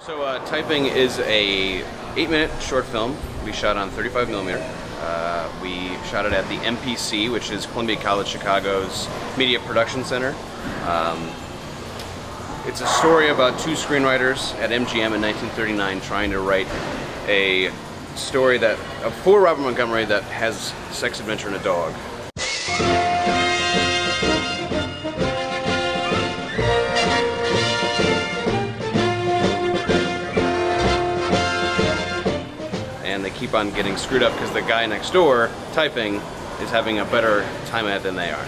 So Typing is a 8-minute short film we shot on 35mm. We shot it at the MPC, which is Columbia College Chicago's Media Production Center. It's a story about two screenwriters at MGM in 1939 trying to write a story for Robert Montgomery that has sex, adventure, and a dog. And they keep on getting screwed up because the guy next door, Typing, is having a better time at it than they are.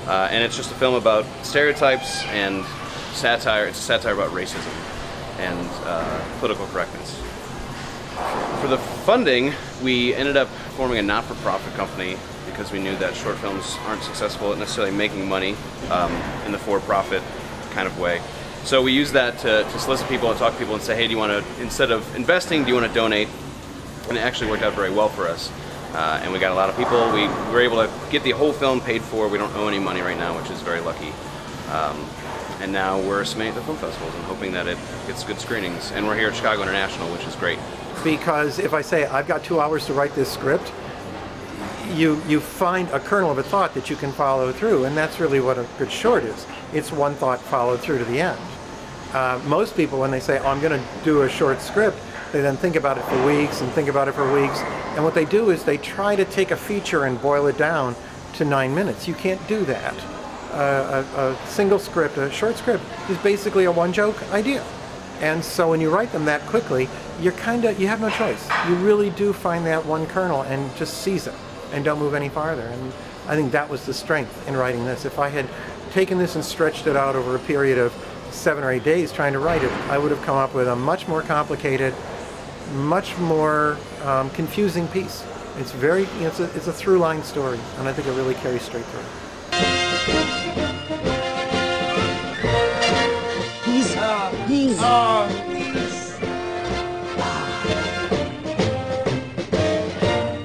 And it's just a film about stereotypes and satire. It's a satire about racism and political correctness. For the funding, we ended up forming a not-for-profit company because we knew that short films aren't successful at necessarily making money in the for-profit kind of way. So we used that to solicit people and talk to people and say, hey, do you want to, instead of investing, do you want to donate? And it actually worked out very well for us. And we got a lot of people. We were able to get the whole film paid for. We don't owe any money right now, which is very lucky. And now we're submitting to film festivals and hoping that it gets good screenings. And we're here at Chicago International, which is great. Because if I say, I've got 2 hours to write this script, you find a kernel of a thought that you can follow through, and that's really what a good short is. It's one thought followed through to the end. Most people, when they say, oh, I'm going to do a short script, they then think about it for weeks and think about it for weeks. And what they do is they try to take a feature and boil it down to 9 minutes. You can't do that. A single script, a short script, is basically a one-joke idea. And so when you write them that quickly, you have no choice. You really do find that one kernel and just seize it and don't move any farther. And I think that was the strength in writing this. If I had taken this and stretched it out over a period of 7 or 8 days trying to write it, I would have come up with a much more complicated, much more confusing piece. It's very, it's a through-line story, and I think it really carries straight through. Please.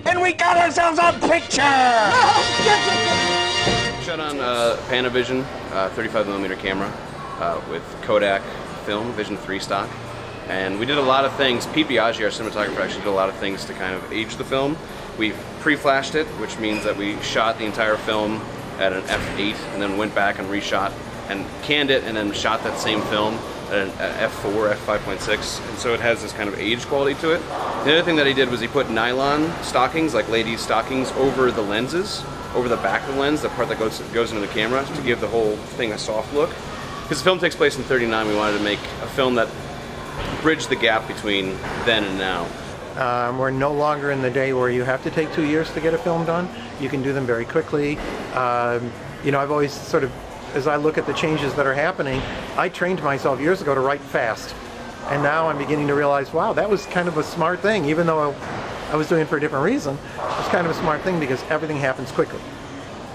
And we got ourselves a picture! Shot on Panavision 35mm camera with Kodak film, Vision 3 stock. And we did a lot of things. Pete Biaggi, our cinematographer, actually did a lot of things to kind of age the film. We pre-flashed it, which means that we shot the entire film at an f8 and then went back and reshot and canned it and then shot that same film at an f4, f5.6, and so it has this kind of age quality to it. The other thing that he did was he put nylon stockings, like ladies' stockings, over the lenses, over the back of the lens, the part that goes into the camera, to give the whole thing a soft look. Because the film takes place in '39, we wanted to make a film that bridged the gap between then and now. We're no longer in the day where you have to take 2 years to get a film done. You can do them very quickly. You know, I've always sort of, as I look at the changes that are happening, I trained myself years ago to write fast. And now I'm beginning to realize, wow, that was kind of a smart thing, even though I was doing it for a different reason. It's kind of a smart thing because everything happens quickly.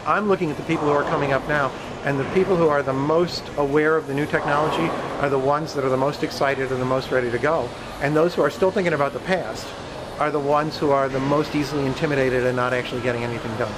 I'm looking at the people who are coming up now, and the people who are the most aware of the new technology are the ones that are the most excited and the most ready to go. And those who are still thinking about the past are the ones who are the most easily intimidated and not actually getting anything done.